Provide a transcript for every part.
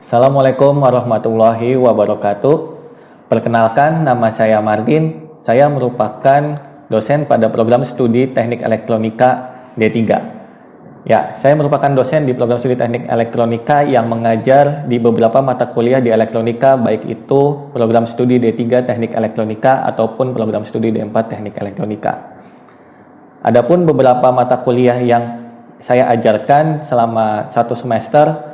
Assalamualaikum warahmatullahi wabarakatuh. Perkenalkan, nama saya Martin. Saya merupakan dosen pada program studi Teknik Elektronika D3. Ya, saya merupakan dosen di program studi Teknik Elektronika yang mengajar di beberapa mata kuliah di elektronika, baik itu program studi D3 Teknik Elektronika ataupun program studi D4 Teknik Elektronika. Adapun beberapa mata kuliah yang saya ajarkan selama 1 semester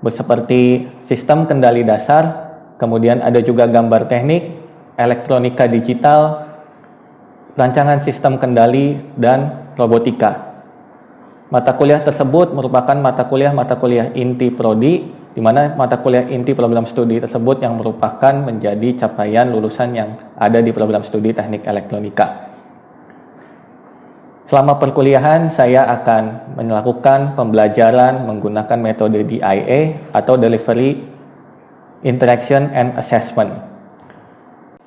seperti sistem kendali dasar, kemudian ada juga gambar teknik, elektronika digital, rancangan sistem kendali, dan robotika. Mata kuliah tersebut merupakan mata kuliah inti prodi, di mana mata kuliah inti program studi tersebut yang merupakan menjadi capaian lulusan yang ada di program studi teknik elektronika. Selama perkuliahan, saya akan melakukan pembelajaran menggunakan metode DIA atau Delivery, Interaction, and Assessment.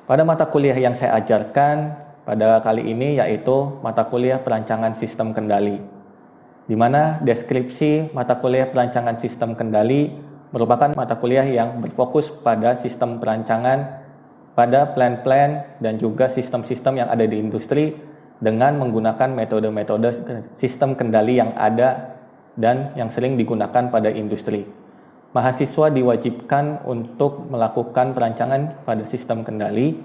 Pada mata kuliah yang saya ajarkan pada kali ini yaitu mata kuliah perancangan sistem kendali, di mana deskripsi mata kuliah perancangan sistem kendali merupakan mata kuliah yang berfokus pada sistem perancangan, pada plan-plan, dan juga sistem-sistem yang ada di industri, dengan menggunakan metode-metode sistem kendali yang ada dan yang sering digunakan pada industri. Mahasiswa diwajibkan untuk melakukan perancangan pada sistem kendali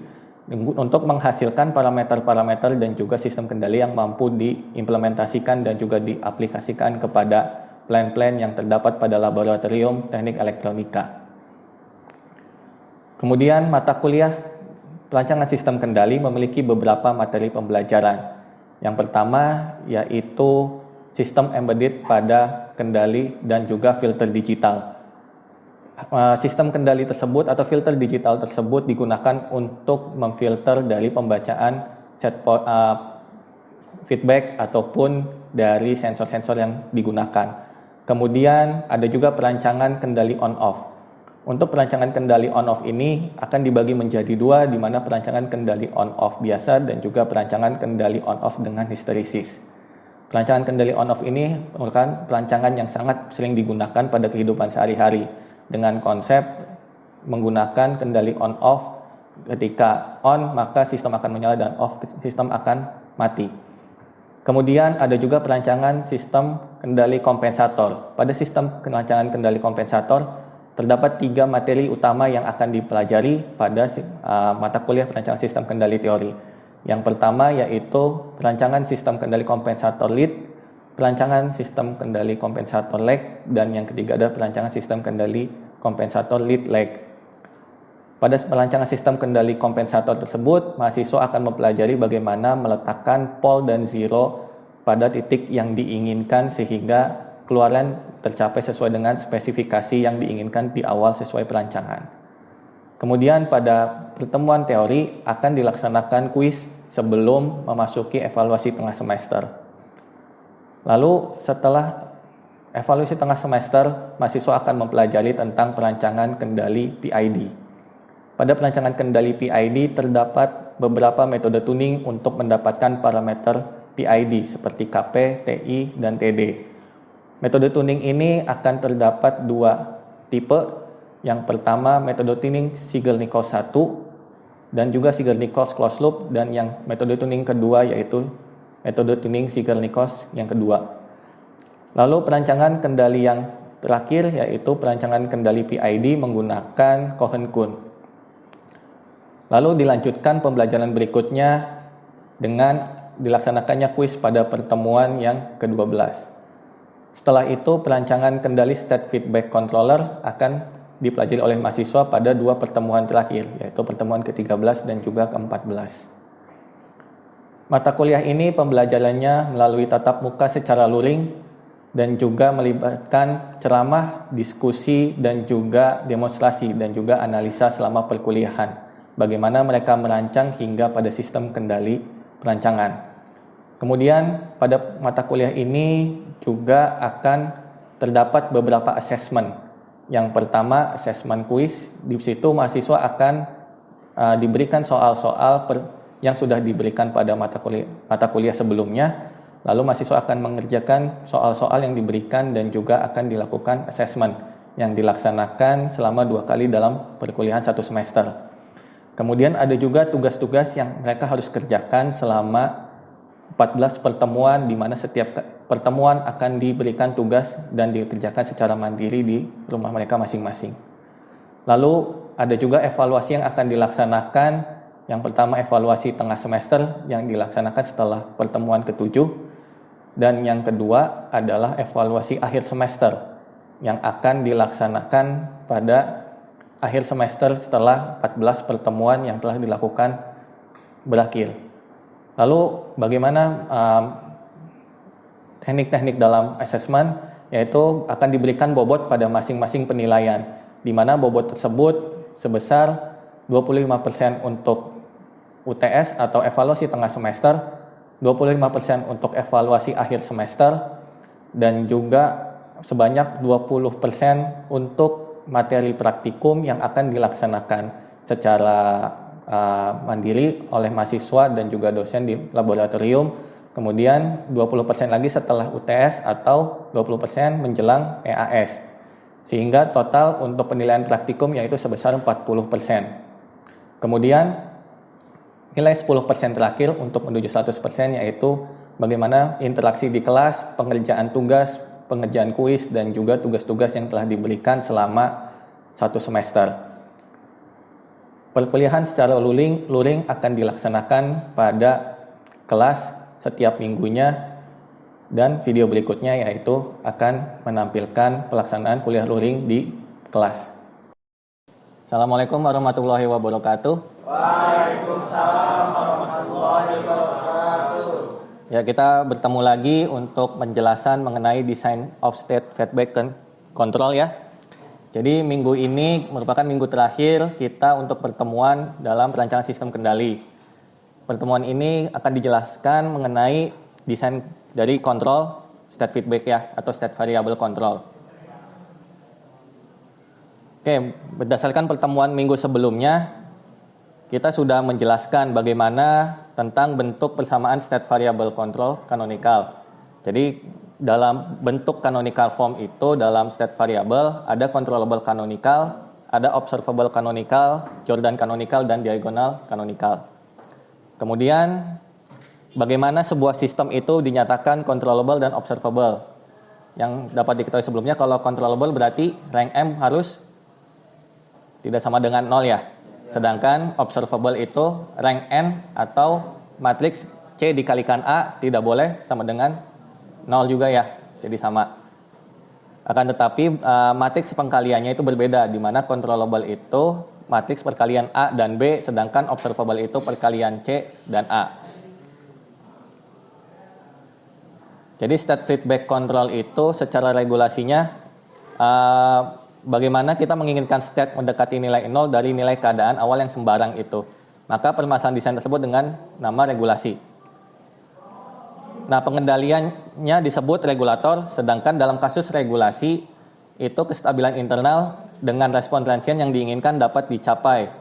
untuk menghasilkan parameter-parameter dan juga sistem kendali yang mampu diimplementasikan dan juga diaplikasikan kepada plan-plan yang terdapat pada laboratorium teknik elektronika. Kemudian mata kuliah perancangan sistem kendali memiliki beberapa materi pembelajaran. Yang pertama yaitu sistem embedded pada kendali dan juga filter digital. Sistem kendali tersebut atau filter digital tersebut digunakan untuk memfilter dari pembacaan feedback ataupun dari sensor-sensor yang digunakan. Kemudian ada juga perancangan kendali on-off. Untuk perancangan kendali on-off ini akan dibagi menjadi 2, di mana perancangan kendali on-off biasa dan juga perancangan kendali on-off dengan histeresis. Perancangan kendali on-off ini merupakan perancangan yang sangat sering digunakan pada kehidupan sehari-hari dengan konsep menggunakan kendali on-off. Ketika on maka sistem akan menyala dan off sistem akan mati. Kemudian ada juga perancangan sistem kendali kompensator. Pada sistem perancangan kendali kompensator terdapat 3 materi utama yang akan dipelajari pada mata kuliah perancangan sistem kendali teori. Yang pertama yaitu perancangan sistem kendali kompensator lead, perancangan sistem kendali kompensator lag, dan yang ketiga adalah perancangan sistem kendali kompensator lead lag. Pada perancangan sistem kendali kompensator tersebut, mahasiswa akan mempelajari bagaimana meletakkan pole dan zero pada titik yang diinginkan sehingga keluaran tercapai sesuai dengan spesifikasi yang diinginkan di awal sesuai perancangan. Kemudian pada pertemuan teori akan dilaksanakan kuis sebelum memasuki evaluasi tengah semester. Lalu setelah evaluasi tengah semester, mahasiswa akan mempelajari tentang perancangan kendali PID. Pada perancangan kendali PID terdapat beberapa metode tuning untuk mendapatkan parameter PID seperti KP, TI, dan TD. Metode tuning ini akan terdapat 2 tipe. Yang pertama metode tuning Ziegler-Nichols 1 dan juga Ziegler-Nichols closed loop, dan yang metode tuning kedua yaitu metode tuning Ziegler-Nichols yang kedua. Lalu perancangan kendali yang terakhir yaitu perancangan kendali PID menggunakan Cohen-Kuhn. Lalu dilanjutkan pembelajaran berikutnya dengan dilaksanakannya kuis pada pertemuan yang ke-12. Setelah itu, perancangan kendali state feedback controller akan dipelajari oleh mahasiswa pada 2 pertemuan terakhir, yaitu pertemuan ke-13 dan juga ke-14. Mata kuliah ini pembelajarannya melalui tatap muka secara luring dan juga melibatkan ceramah, diskusi, dan juga demonstrasi dan juga analisa selama perkuliahan. Bagaimana mereka merancang hingga pada sistem kendali perancangan. Kemudian pada mata kuliah ini juga akan terdapat beberapa assessment. Yang pertama assessment quiz. Di situ mahasiswa akan diberikan soal-soal yang sudah diberikan pada mata kuliah sebelumnya. Lalu mahasiswa akan mengerjakan soal-soal yang diberikan dan juga akan dilakukan assessment yang dilaksanakan selama 2 kali dalam perkuliahan 1 semester. Kemudian ada juga tugas-tugas yang mereka harus kerjakan selama 14 pertemuan, di mana setiap pertemuan akan diberikan tugas dan dikerjakan secara mandiri di rumah mereka masing-masing. Lalu ada juga evaluasi yang akan dilaksanakan. Yang pertama evaluasi tengah semester yang dilaksanakan setelah pertemuan ke-7. Dan yang kedua adalah evaluasi akhir semester yang akan dilaksanakan pada akhir semester setelah 14 pertemuan yang telah dilakukan berakhir. Lalu bagaimana teknik-teknik dalam asesmen, yaitu akan diberikan bobot pada masing-masing penilaian, di mana bobot tersebut sebesar 25% untuk UTS atau evaluasi tengah semester, 25% untuk evaluasi akhir semester, dan juga sebanyak 20% untuk materi praktikum yang akan dilaksanakan secara mandiri oleh mahasiswa dan juga dosen di laboratorium. Kemudian 20% lagi setelah UTS atau 20% menjelang EAS. Sehingga total untuk penilaian praktikum yaitu sebesar 40%. Kemudian nilai 10% terakhir untuk menuju 100% yaitu bagaimana interaksi di kelas, pengerjaan tugas, pengerjaan kuis, dan juga tugas-tugas yang telah diberikan selama 1 semester. Perkuliahan secara luring akan dilaksanakan pada kelas setiap minggunya, dan video berikutnya yaitu akan menampilkan pelaksanaan kuliah luring di kelas. Assalamualaikum warahmatullahi wabarakatuh. Waalaikumsalam warahmatullahi wabarakatuh. Ya, kita bertemu lagi untuk penjelasan mengenai design of state feedback control ya. Jadi minggu ini merupakan minggu terakhir kita untuk pertemuan dalam perancangan sistem kendali. Pertemuan ini akan dijelaskan mengenai desain dari kontrol state feedback ya, atau state variable control. Oke, berdasarkan pertemuan minggu sebelumnya, kita sudah menjelaskan bagaimana tentang bentuk persamaan state variable control canonical. Jadi dalam bentuk canonical form itu dalam state variable ada controllable canonical, ada observable canonical, Jordan canonical, dan diagonal canonical. Kemudian bagaimana sebuah sistem itu dinyatakan controllable dan observable. Yang dapat diketahui sebelumnya, kalau controllable berarti rank M harus tidak sama dengan 0 ya. Sedangkan observable itu rank N atau matriks C dikalikan A tidak boleh sama dengan 0 juga ya, jadi sama. Akan tetapi matriks pengkaliannya itu berbeda, di mana controllable itu matriks perkalian A dan B, sedangkan observable itu perkalian C dan A. Jadi state feedback control itu secara regulasinya bagaimana kita menginginkan state mendekati nilai 0 dari nilai keadaan awal yang sembarang itu. Maka permasalahan desain tersebut dengan nama regulasi. Nah, pengendaliannya disebut regulator, sedangkan dalam kasus regulasi itu kestabilan internal dengan respon transient yang diinginkan dapat dicapai.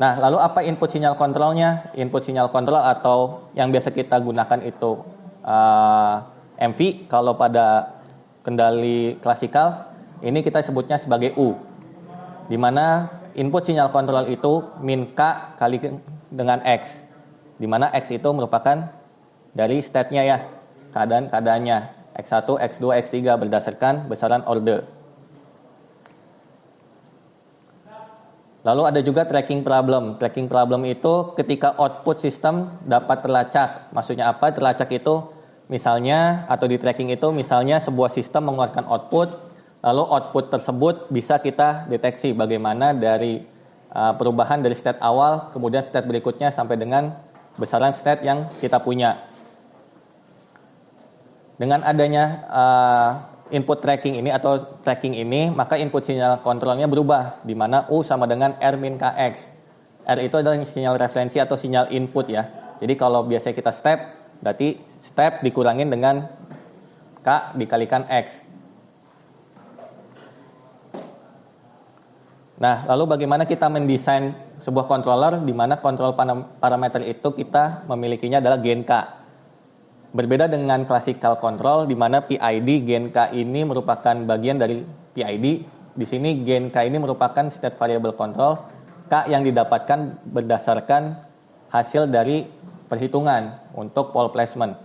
Nah, lalu apa input sinyal kontrolnya? Input sinyal kontrol atau yang biasa kita gunakan itu MV, kalau pada kendali klasikal ini kita sebutnya sebagai U, di mana input sinyal kontrol itu min K kali dengan X, di mana X itu merupakan dari state-nya ya, keadaan-keadaannya, X1, X2, X3 berdasarkan besaran order. Lalu ada juga tracking problem. Tracking problem itu ketika output sistem dapat terlacak. Maksudnya apa? Terlacak itu misalnya, atau di tracking itu misalnya sebuah sistem mengeluarkan output, lalu output tersebut bisa kita deteksi bagaimana dari perubahan dari state awal, kemudian state berikutnya sampai dengan besaran state yang kita punya. Dengan adanya input tracking ini atau tracking ini, maka input sinyal kontrolnya berubah, di mana U sama dengan R min KX. R itu adalah sinyal referensi atau sinyal input ya. Jadi kalau biasanya kita step, berarti step dikurangin dengan K dikalikan X. Nah, lalu bagaimana kita mendesain sebuah controller di mana kontrol parameter itu kita memilikinya adalah gen K. Berbeda dengan classical control di mana PID gen K ini merupakan bagian dari PID, Di sini gain K ini merupakan state variable control, K yang didapatkan berdasarkan hasil dari perhitungan untuk pole placement.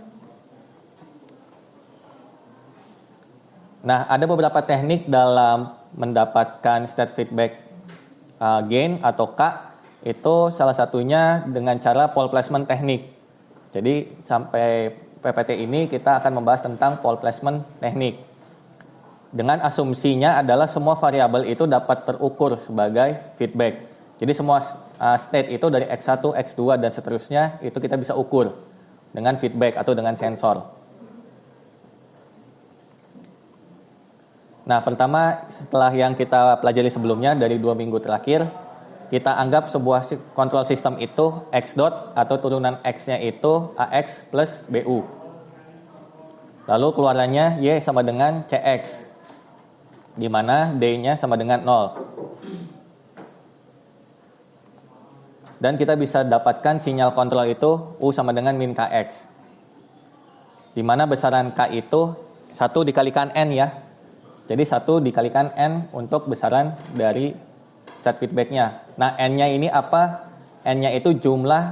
Nah, ada beberapa teknik dalam mendapatkan state feedback gain atau K. Itu salah satunya dengan cara pole placement teknik. Jadi sampai PPT ini kita akan membahas tentang pole placement teknik. Dengan asumsinya adalah semua variabel itu dapat terukur sebagai feedback. Jadi semua state itu dari X1, X2 dan seterusnya itu kita bisa ukur dengan feedback atau dengan sensor. Nah, pertama setelah yang kita pelajari sebelumnya dari 2 minggu terakhir, kita anggap sebuah control system itu X dot atau turunan X-nya itu AX plus BU. Lalu keluarannya Y sama dengan CX, di mana D-nya sama dengan 0. Dan kita bisa dapatkan sinyal kontrol itu U sama dengan min KX, di mana besaran K itu 1 dikalikan N ya. Jadi 1 dikalikan N untuk besaran dari state feedback-nya. Nah, N-nya ini apa? N-nya itu jumlah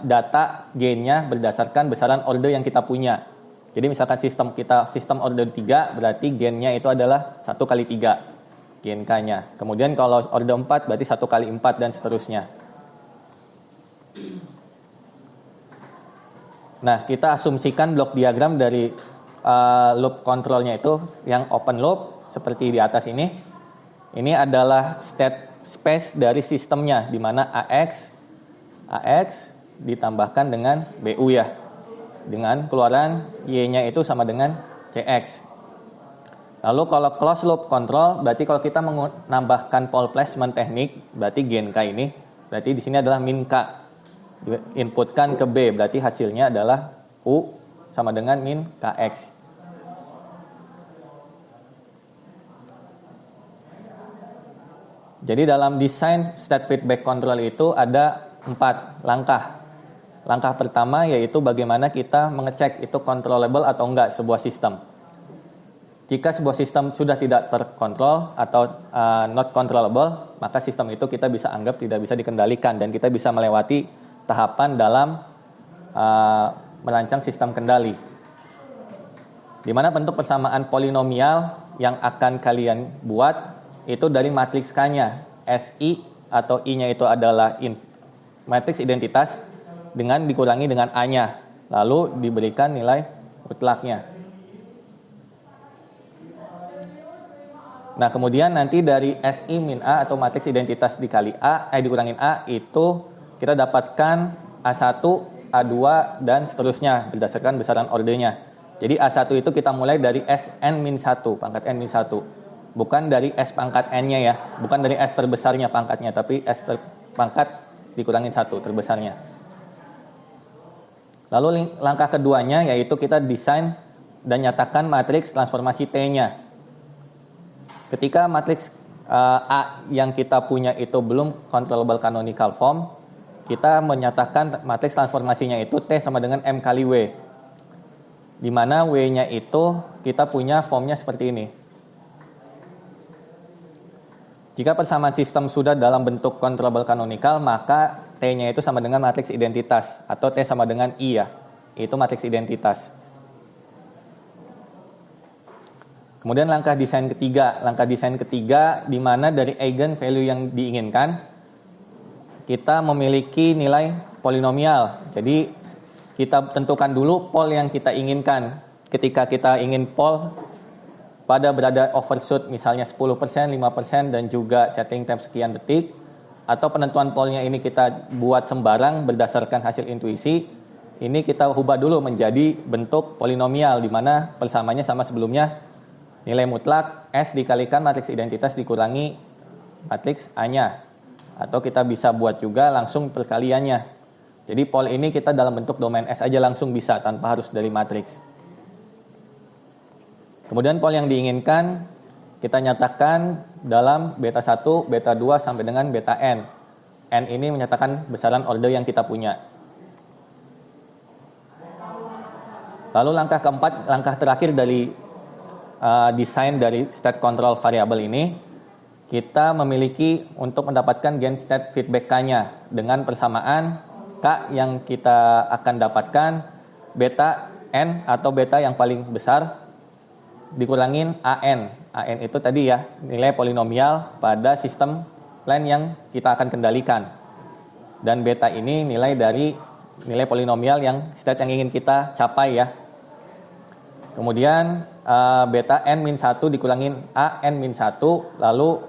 data gain-nya berdasarkan besaran order yang kita punya. Jadi misalkan sistem order 3, berarti gain-nya itu adalah 1 kali 3 gain K-nya. Kemudian kalau order 4 berarti 1 kali 4 dan seterusnya. Nah, kita asumsikan blok diagram dari loop kontrolnya itu yang open loop seperti di atas ini. Ini adalah state space dari sistemnya, di mana AX ditambahkan dengan BU ya. Dengan keluaran Y-nya itu sama dengan CX. Lalu kalau closed loop control, berarti kalau kita menambahkan pole placement teknik, berarti gain K ini, berarti di sini adalah min K. Inputkan ke B, berarti hasilnya adalah U sama dengan min KX. Jadi dalam desain state feedback control itu ada 4 langkah. Langkah pertama yaitu bagaimana kita mengecek itu controllable atau enggak sebuah sistem. Jika sebuah sistem sudah tidak terkontrol atau not controllable, maka sistem itu kita bisa anggap tidak bisa dikendalikan dan kita bisa melewati tahapan dalam merancang sistem kendali. Di mana bentuk persamaan polinomial yang akan kalian buat itu dari matriks K-nya, SI atau I-nya itu adalah matriks identitas dengan dikurangi dengan A-nya, lalu diberikan nilai mutlaknya. Nah, kemudian nanti dari SI min A atau matriks identitas dikali dikurangin A itu kita dapatkan A1, A2 dan seterusnya berdasarkan besaran ordernya. Jadi A1 itu kita mulai dari Sn-1, pangkat N-1. Bukan dari S pangkat N-nya ya, bukan dari S terbesarnya pangkatnya, tapi S pangkat dikurangin 1 terbesarnya. Lalu langkah keduanya yaitu kita desain dan nyatakan matriks transformasi T-nya. Ketika matriks A yang kita punya itu belum controllable canonical form, kita menyatakan matriks transformasinya itu T sama dengan M kali W. Di mana W-nya itu kita punya formnya seperti ini. Jika persamaan sistem sudah dalam bentuk controllable canonical, maka T-nya itu sama dengan matriks identitas, atau T sama dengan I ya, itu matriks identitas. Kemudian langkah desain ketiga di mana dari eigen value yang diinginkan, kita memiliki nilai polinomial. Jadi kita tentukan dulu pole yang kita inginkan. Ketika kita ingin pole pada berada overshoot misalnya 10%, 5% dan juga setting time sekian detik, atau penentuan polnya ini kita buat sembarang berdasarkan hasil intuisi, ini kita ubah dulu menjadi bentuk polinomial di mana persamaannya sama sebelumnya, nilai mutlak S dikalikan matriks identitas dikurangi matriks A-nya, atau kita bisa buat juga langsung perkaliannya. Jadi pol ini kita dalam bentuk domain S aja langsung bisa tanpa harus dari matriks. Kemudian pol yang diinginkan kita nyatakan dalam beta 1, beta 2 sampai dengan beta N. N ini menyatakan besaran order yang kita punya. Lalu langkah keempat, langkah terakhir dari desain dari state control variable ini, kita memiliki untuk mendapatkan gain state feedback K-nya dengan persamaan K yang kita akan dapatkan beta N atau beta yang paling besar dikurangin AN. AN itu tadi ya, nilai polinomial pada sistem plan yang kita akan kendalikan. Dan beta ini nilai dari nilai polinomial yang state yang ingin kita capai ya. Kemudian beta N-1 dikurangin AN-1, lalu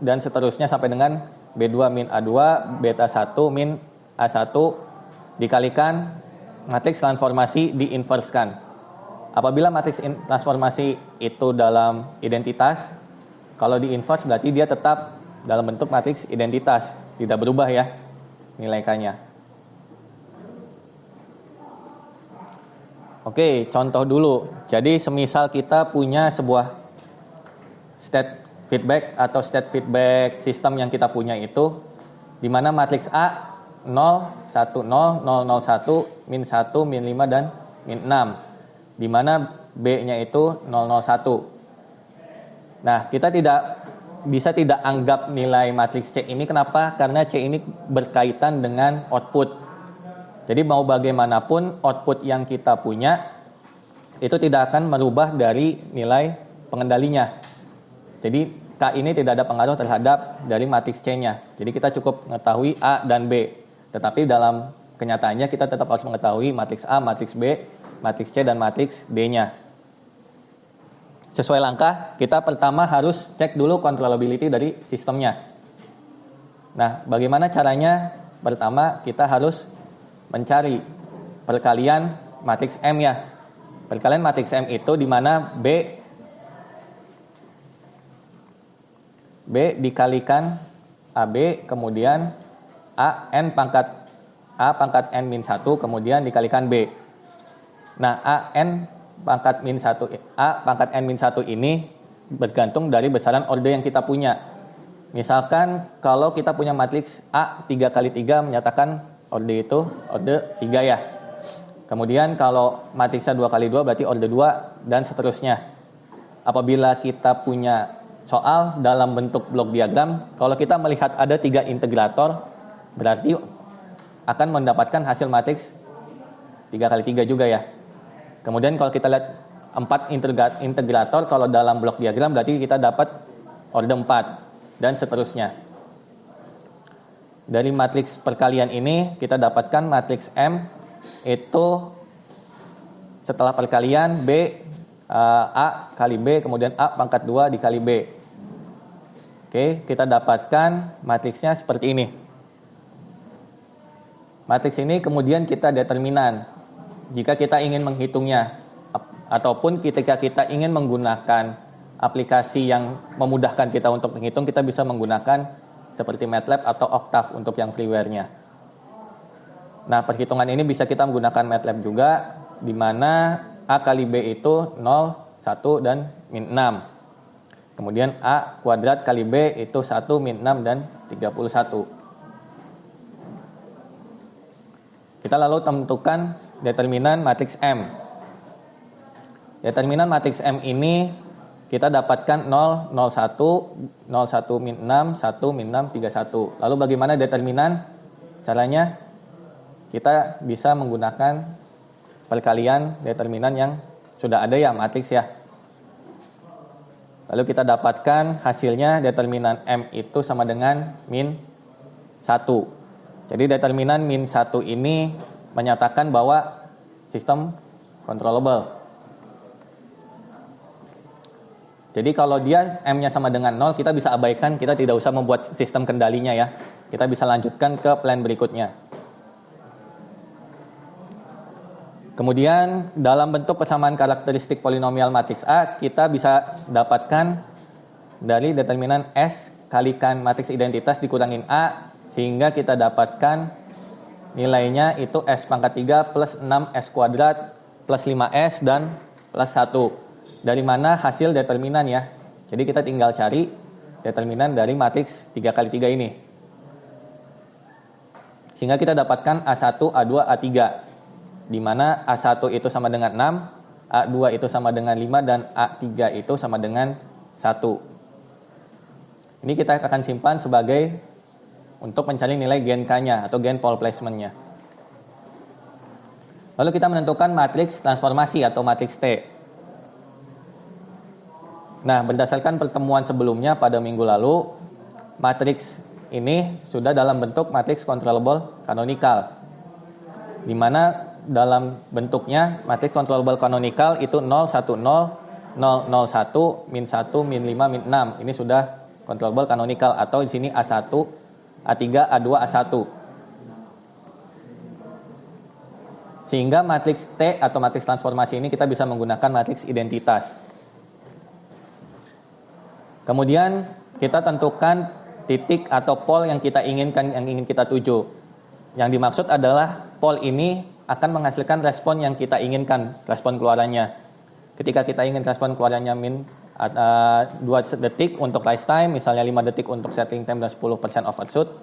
dan seterusnya sampai dengan B2 min A2, beta 1 min A1 dikalikan matriks transformasi diinverskan. Apabila matriks transformasi itu dalam identitas, kalau diinvers berarti dia tetap dalam bentuk matriks identitas, tidak berubah ya nilai K-nya. Oke, contoh dulu. Jadi semisal kita punya sebuah state feedback atau state feedback system yang kita punya itu, di mana matriks A 0, 1, 0, 0, 0, 1, min 1, min 5, dan min 6. Di mana B-nya itu 0, 0, 1. Nah, kita tidak anggap nilai matriks C ini. Kenapa? Karena C ini berkaitan dengan output. Jadi mau bagaimanapun output yang kita punya itu tidak akan merubah dari nilai pengendalinya. Jadi K ini tidak ada pengaruh terhadap dari matriks C-nya. Jadi kita cukup mengetahui A dan B. Tetapi dalam kenyataannya kita tetap harus mengetahui matriks A, matriks B, matriks C, dan matriks D-nya. Sesuai langkah, kita pertama harus cek dulu controllability dari sistemnya. Nah, bagaimana caranya? Pertama, kita harus mencari perkalian matriks M ya. Perkalian matriks M itu di mana B dikalikan AB, kemudian A pangkat N min 1, kemudian dikalikan B. Nah, A pangkat N min 1 ini bergantung dari besaran order yang kita punya. Misalkan kalau kita punya matriks A 3 kali 3 menyatakan order itu order 3 ya. Kemudian kalau matriksnya 2 kali 2 berarti order 2 dan seterusnya. Apabila kita punya soal dalam bentuk blok diagram, kalau kita melihat ada 3 integrator berarti akan mendapatkan hasil matriks 3 kali 3 juga ya. Kemudian kalau kita lihat 4 integrator, kalau dalam blok diagram berarti kita dapat order 4 dan seterusnya. Dari matriks perkalian ini kita dapatkan matriks M itu setelah perkalian B A kali B, kemudian A pangkat 2 dikali B. Oke, kita dapatkan matriksnya seperti ini. Matriks ini kemudian kita determinan jika kita ingin menghitungnya, ataupun ketika kita ingin menggunakan aplikasi yang memudahkan kita untuk menghitung, kita bisa menggunakan seperti MATLAB atau Octave untuk yang freeware-nya. Nah, perhitungan ini bisa kita menggunakan MATLAB juga, di mana A kali B itu 0, 1, dan min 6. Kemudian A kuadrat kali B itu 1, min 6, dan 31. Kita lalu tentukan determinan matriks M. Determinan matriks M ini kita dapatkan 0, 0, 1, 0, 1, min 6, 1, min 6, 31. Lalu bagaimana determinan? Caranya kita bisa menggunakan perkalian determinan yang sudah ada ya, matriks ya. Lalu kita dapatkan hasilnya determinan M itu sama dengan min 1. Jadi determinan min 1 ini menyatakan bahwa sistem controllable. Jadi kalau dia M-nya sama dengan 0, kita bisa abaikan, kita tidak usah membuat sistem kendalinya ya. Kita bisa lanjutkan ke plan berikutnya. Kemudian dalam bentuk persamaan karakteristik polinomial matriks A, kita bisa dapatkan dari determinan S kalikan matriks identitas dikurangin A, sehingga kita dapatkan nilainya itu S pangkat 3 plus 6S kuadrat plus 5S dan plus 1. Dari mana hasil determinan ya. Jadi kita tinggal cari determinan dari matriks 3 kali 3 ini. Sehingga kita dapatkan A1, A2, A3. Di mana A1 itu sama dengan 6, A2 itu sama dengan 5, dan A3 itu sama dengan 1. Ini kita akan simpan sebagai untuk mencari nilai gen K-nya atau gen Paul placement-nya. Lalu kita menentukan matriks transformasi atau matriks T. Nah, berdasarkan pertemuan sebelumnya pada minggu lalu, matriks ini sudah dalam bentuk matriks controllable canonical, di mana dalam bentuknya matriks controllable canonical itu 0, 1, 0, 0, 0, 1, min 1, min 5, min 6. Ini sudah controllable canonical, atau di sini A1, A3, A2, A1. Sehingga matriks T atau matriks transformasi ini kita bisa menggunakan matriks identitas. Kemudian kita tentukan titik atau pol yang kita inginkan, yang ingin kita tuju. Yang dimaksud adalah pol ini akan menghasilkan respon yang kita inginkan, respon keluarannya. Ketika kita ingin respon keluarannya min 2 detik untuk rise time, misalnya 5 detik untuk settling time dan 10% overshoot,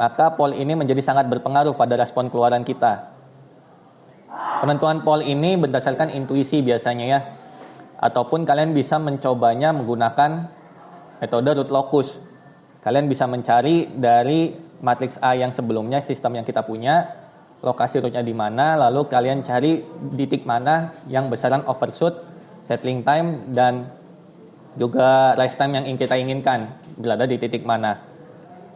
maka pol ini menjadi sangat berpengaruh pada respon keluaran kita. Penentuan pol ini berdasarkan intuisi biasanya ya, ataupun kalian bisa mencobanya menggunakan metode root locus. Kalian bisa mencari dari matriks A yang sebelumnya, sistem yang kita punya, lokasi rootnya di mana, lalu kalian cari titik mana yang besaran overshoot, settling time, dan juga rise time yang kita inginkan berada di titik mana.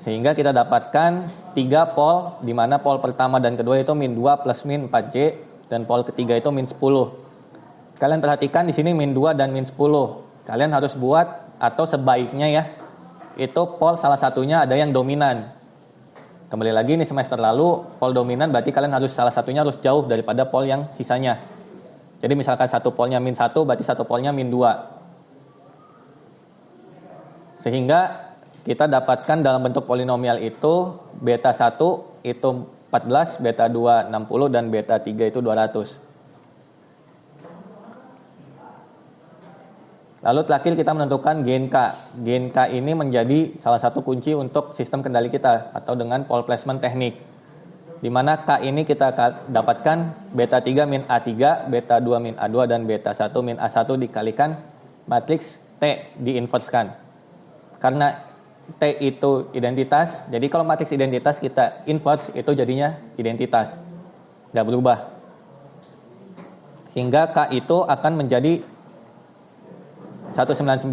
Sehingga kita dapatkan 3 pol, di mana pol pertama dan kedua itu min 2 plus min 4J, dan pol ketiga itu min 10. Kalian perhatikan di sini min 2 dan min 10. Kalian harus buat, atau sebaiknya ya, itu pol salah satunya ada yang dominan. Kembali lagi ini semester lalu, pol dominan berarti kalian harus salah satunya harus jauh daripada pol yang sisanya. Jadi misalkan satu polnya min 1, berarti satu polnya min 2. Sehingga kita dapatkan dalam bentuk polinomial itu beta 1 itu 14, beta 2 60, dan beta 3 itu 200. Lalu terakhir kita menentukan gen K. Gen K ini menjadi salah satu kunci untuk sistem kendali kita atau dengan pole placement teknik. Di mana K ini kita dapatkan beta 3 min A3, beta 2 min A2, dan beta 1 min A1 dikalikan matriks T diinverskan. Karena T itu identitas, jadi kalau matriks identitas kita inverse itu jadinya identitas. Nggak berubah. Sehingga K itu akan menjadi 199,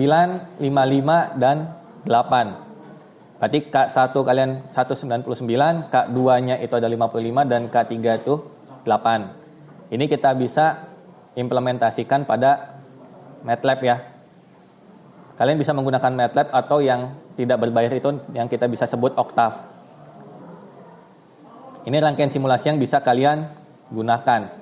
55, dan 8. Berarti K1 kalian 199, K2-nya itu ada 55, dan K3 itu 8. Ini kita bisa implementasikan pada MATLAB ya. Kalian bisa menggunakan MATLAB atau yang tidak berbayar itu yang kita bisa sebut Octave. Ini rangkaian simulasi yang bisa kalian gunakan.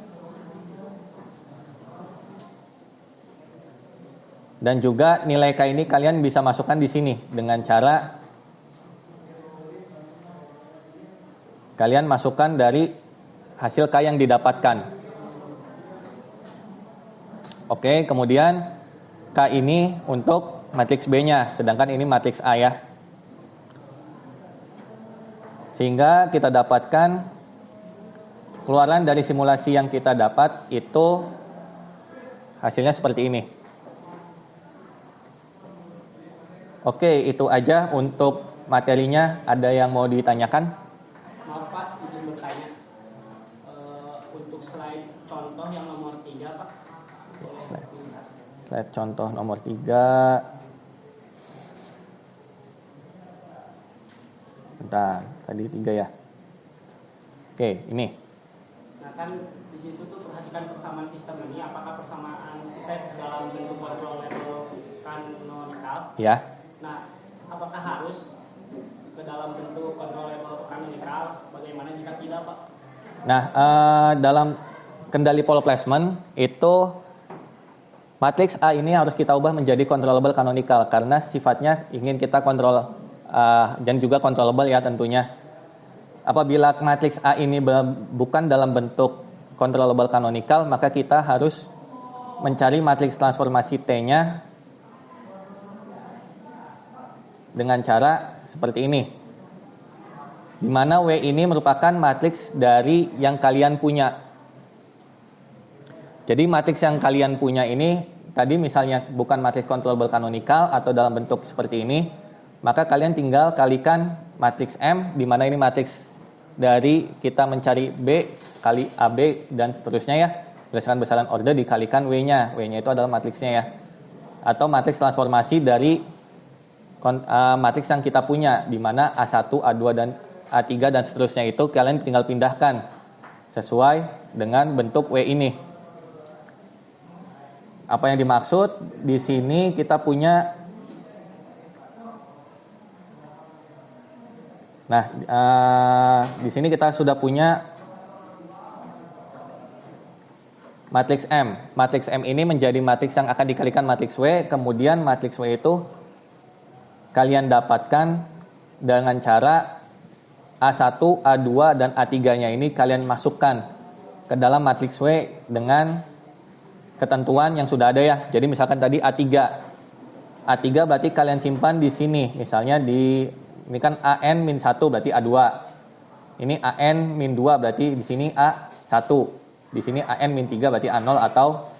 Dan juga nilai K ini kalian bisa masukkan di sini dengan cara kalian masukkan dari hasil K yang didapatkan. Oke, kemudian K ini untuk matriks B-nya, sedangkan ini matriks A ya. Sehingga kita dapatkan keluaran dari simulasi yang kita dapat itu hasilnya seperti ini. Oke, itu aja untuk materinya. Ada yang mau ditanyakan? Maaf Pak, izin bertanya. Untuk slide contoh yang nomor 3 Pak. Slide contoh nomor 3. Bentar, tadi 3 ya. Oke, ini. Nah kan di situ tuh perhatikan persamaan sistem ini. Apakah persamaan step dalam bentuk control level canonical? Ya. Nah, apakah harus ke dalam bentuk control level canonical? Bagaimana jika tidak Pak? Nah, dalam kendali pole placement itu matriks A ini harus kita ubah menjadi controllable canonical karena sifatnya ingin kita kontrol dan juga controllable ya tentunya. Apabila matriks A ini bukan dalam bentuk controllable canonical, maka kita harus mencari matriks transformasi T-nya dengan cara seperti ini. Di mana W ini merupakan matriks dari yang kalian punya. Jadi matriks yang kalian punya ini, tadi misalnya bukan matriks controllable canonical atau dalam bentuk seperti ini, maka kalian tinggal kalikan matriks M, di mana ini matriks dari kita mencari B kali AB dan seterusnya ya, berdasarkan besaran order dikalikan W-nya. W-nya itu adalah matriksnya ya. Atau matriks transformasi dari matriks yang kita punya, di mana A1, A2, dan A3 dan seterusnya itu kalian tinggal pindahkan sesuai dengan bentuk W ini. Apa yang dimaksud? Di sini kita punya, di sini kita sudah punya matriks M. Matriks M ini menjadi matriks yang akan dikalikan matriks W, kemudian matriks W itu kalian dapatkan dengan cara A1, A2, dan A3-nya ini kalian masukkan ke dalam matriks W dengan ketentuan yang sudah ada ya. Jadi misalkan tadi A3. A3 berarti kalian simpan di sini. Misalnya ini kan AN-1 berarti A2. Ini AN-2 berarti di sini A1. Di sini AN-3 berarti A0 atau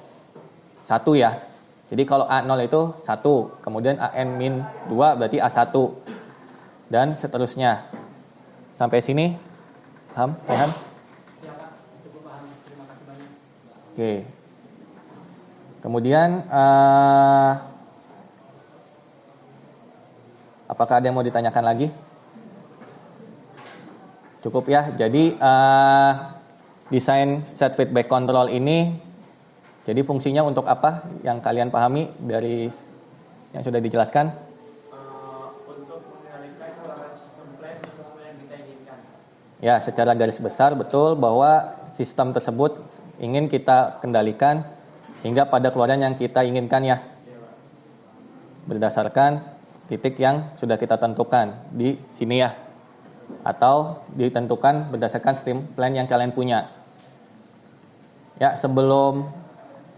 1 ya. Jadi kalau A0 itu 1, kemudian AN-2 berarti A1. Dan seterusnya. Sampai sini? Paham? Paham? Ya Pak, cukup paham. Terima kasih banyak. Oke. Kemudian apakah ada yang mau ditanyakan lagi? Cukup ya. Jadi desain set feedback control ini jadi fungsinya untuk apa yang kalian pahami dari yang sudah dijelaskan? Untuk mengendalikan keluaran sistem plan sesuai yang kita inginkan. Ya, secara garis besar betul bahwa sistem tersebut ingin kita kendalikan hingga pada keluaran yang kita inginkan ya, berdasarkan titik yang sudah kita tentukan di sini ya, atau ditentukan berdasarkan stream plan yang kalian punya. Ya, sebelum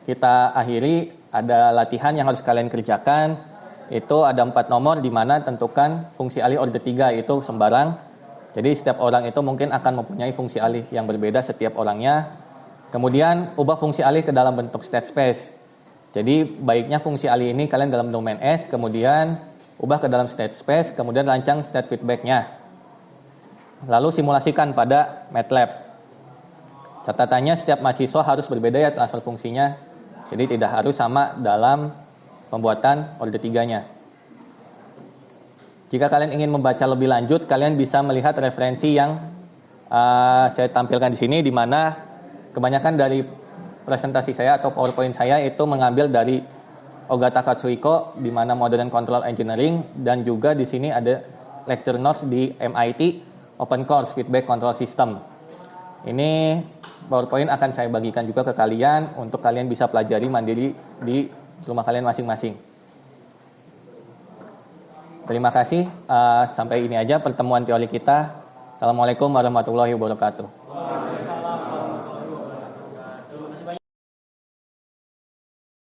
kita akhiri ada latihan yang harus kalian kerjakan. Itu ada 4 nomor di mana tentukan fungsi alih order 3 itu sembarang. Jadi setiap orang itu mungkin akan mempunyai fungsi alih yang berbeda setiap orangnya. Kemudian ubah fungsi alih ke dalam bentuk state space. Jadi baiknya fungsi alih ini kalian dalam domain S, kemudian ubah ke dalam state space, kemudian rancang state feedback-nya. Lalu simulasikan pada MATLAB. Catatannya setiap mahasiswa harus berbeda ya transfer fungsinya. Jadi tidak harus sama dalam pembuatan order 3-nya. Jika kalian ingin membaca lebih lanjut, kalian bisa melihat referensi yang saya tampilkan di sini, di mana kebanyakan dari presentasi saya atau PowerPoint saya itu mengambil dari Ogata Katsuhiko, di mana Modern Control Engineering, dan juga di sini ada lecture notes di MIT Open Course Feedback Control System. Ini PowerPoint akan saya bagikan juga ke kalian untuk kalian bisa pelajari mandiri di rumah kalian masing-masing. Terima kasih. Sampai ini aja pertemuan teori kita. Assalamualaikum warahmatullahi wabarakatuh.